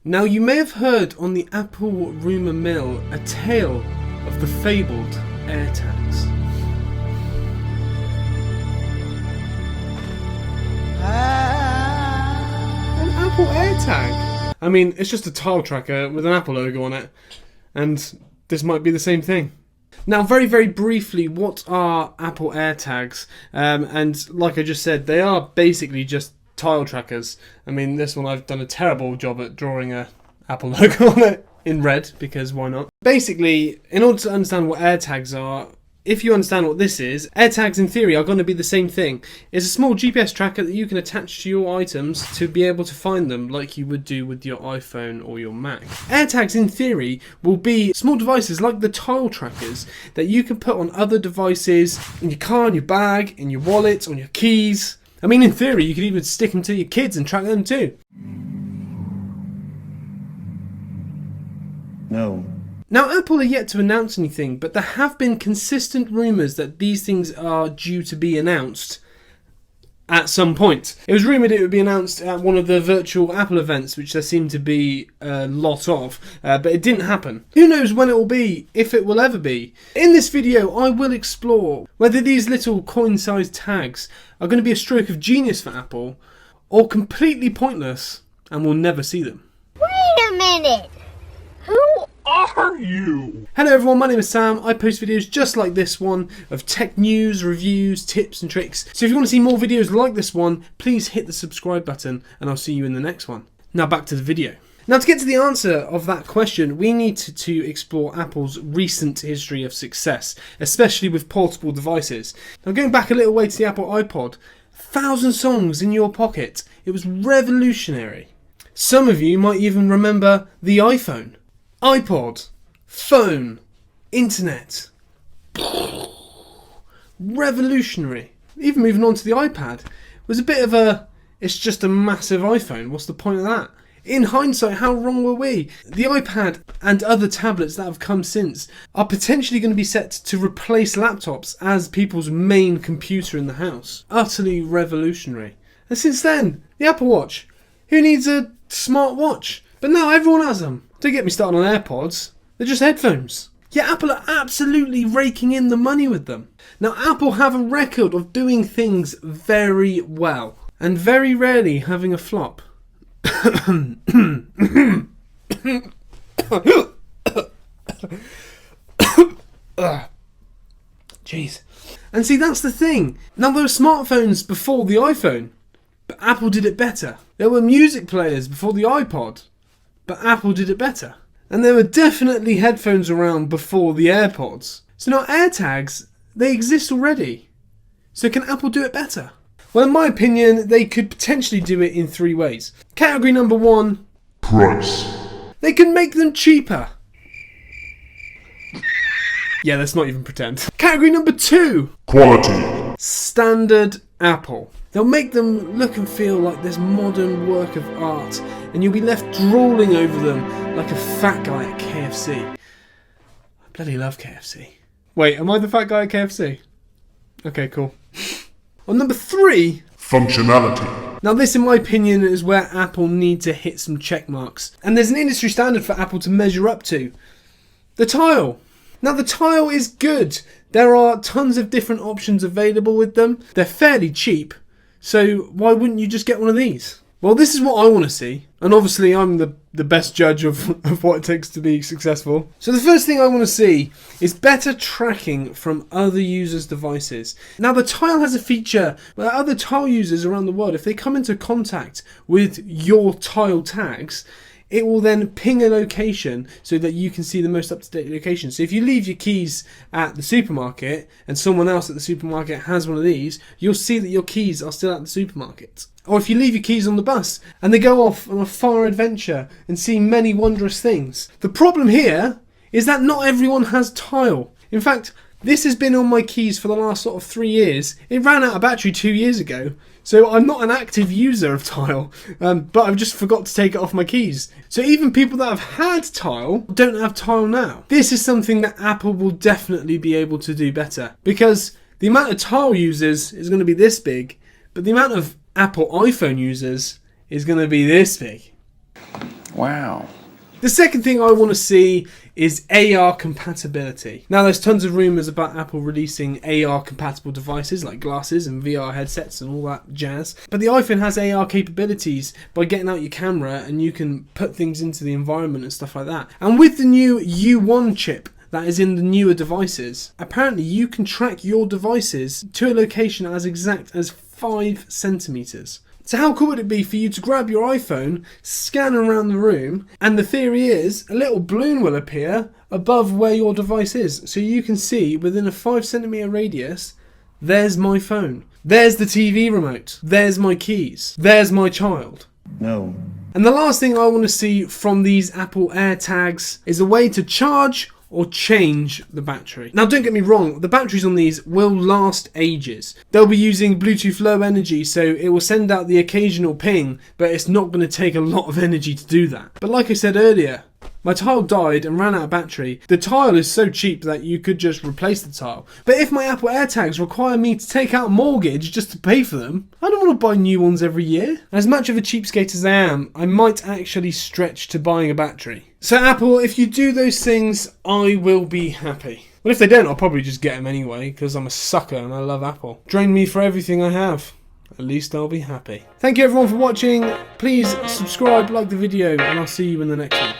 Now you may have heard on the Apple rumour mill a tale of the fabled AirTags. An Apple AirTag? I mean, it's just a tile tracker with an Apple logo on it, and this might be the same thing. Now, very, very briefly, what are Apple AirTags? And like I just said, they are basically just tile trackers. I mean, this one I've done a terrible job at drawing a Apple logo on it in red, because why not? Basically, in order to understand what AirTags are, if you understand what this is, AirTags in theory are going to be the same thing. It's a small GPS tracker that you can attach to your items to be able to find them like you would do with your iPhone or your Mac. AirTags in theory will be small devices like the tile trackers that you can put on other devices, in your car, in your bag, in your wallet, on your keys. I mean, in theory, you could even stick them to your kids and track them too. No. Now, Apple are yet to announce anything, but there have been consistent rumours that these things are due to be announced at some point. It was rumoured it would be announced at one of the virtual Apple events, which there seemed to be a lot of, but it didn't happen. Who knows when it will be, if it will ever be. In this video, I will explore whether these little coin-sized tags are going to be a stroke of genius for Apple, or completely pointless, and we'll never see them. Wait a minute! Who are you? Hello everyone, my name is Sam. I post videos just like this one of tech news, reviews, tips and tricks. So if you want to see more videos like this one, please hit the subscribe button and I'll see you in the next one. Now back to the video. Now to get to the answer of that question, we need to explore Apple's recent history of success, especially with portable devices. Now going back a little way to the Apple iPod, 1,000 songs in your pocket. It was revolutionary. Some of you might even remember the iPhone. iPod, phone, internet, revolutionary. Even moving on to the iPad was a bit of a, it's just a massive iPhone, what's the point of that? In hindsight, how wrong were we? The iPad and other tablets that have come since are potentially going to be set to replace laptops as people's main computer in the house. Utterly revolutionary. And since then, the Apple Watch. Who needs a smart watch? But now everyone has them. Don't get me started on AirPods. They're just headphones. Yet Apple are absolutely raking in the money with them. Now Apple have a record of doing things very well and very rarely having a flop. Jeez. And see, that's the thing. Now there were smartphones before the iPhone, but Apple did it better. There were music players before the iPod, but Apple did it better. And there were definitely headphones around before the AirPods. So now AirTags, they exist already. So can Apple do it better? Well, in my opinion, they could potentially do it in 3 ways. Category number 1, price. they can make them cheaper. Yeah, let's not even pretend. Category number 2, Quality. standard Apple. They'll make them look and feel like this modern work of art, and you'll be left drooling over them like a fat guy at KFC. I bloody love KFC. Wait, am I the fat guy at KFC? Okay, cool. On number 3, Functionality. now this in my opinion is where Apple need to hit some check marks. And there's an industry standard for Apple to measure up to. The Tile. Now the Tile is good. There are tons of different options available with them. They're fairly cheap. So why wouldn't you just get one of these? Well, this is what I want to see. And obviously I'm the best judge of what it takes to be successful. So the first thing I want to see is better tracking from other users' devices. Now the Tile has a feature where other Tile users around the world, if they come into contact with your Tile tags, it will then ping a location so that you can see the most up-to-date location. So if you leave your keys at the supermarket and someone else at the supermarket has one of these, you'll see that your keys are still at the supermarket. Or if you leave your keys on the bus and they go off on a far adventure and see many wondrous things. The problem here is that not everyone has Tile. In fact, this has been on my keys for the last sort of 3 years. It ran out of battery 2 years ago. So I'm not an active user of Tile, but I've just forgot to take it off my keys. So even people that have had Tile don't have Tile now. This is something that Apple will definitely be able to do better, because the amount of Tile users is going to be this big, but the amount of Apple iPhone users is going to be this big. Wow. The second thing I want to see is AR compatibility. Now, there's tons of rumours about Apple releasing AR compatible devices like glasses and VR headsets and all that jazz. But the iPhone has AR capabilities by getting out your camera, and you can put things into the environment and stuff like that. And with the new U1 chip that is in the newer devices, apparently you can track your devices to a location as exact as 5 centimetres. So how cool would it be for you to grab your iPhone, scan around the room, and the theory is a little balloon will appear above where your device is. So you can see within a 5 centimetre radius, there's my phone. There's the TV remote. There's my keys. There's my child. No. And the last thing I want to see from these Apple AirTags is a way to charge or change the battery. Now, don't get me wrong, the batteries on these will last ages. They'll be using Bluetooth Low Energy, so it will send out the occasional ping, but it's not going to take a lot of energy to do that. But like I said earlier, my tile died and ran out of battery. The tile is so cheap that you could just replace the tile. But if my Apple AirTags require me to take out a mortgage just to pay for them, I don't want to buy new ones every year. As much of a cheapskate as I am, I might actually stretch to buying a battery. So Apple, if you do those things, I will be happy. Well, if they don't, I'll probably just get them anyway, because I'm a sucker and I love Apple. Drain me for everything I have. At least I'll be happy. Thank you everyone for watching. Please subscribe, like the video, and I'll see you in the next one.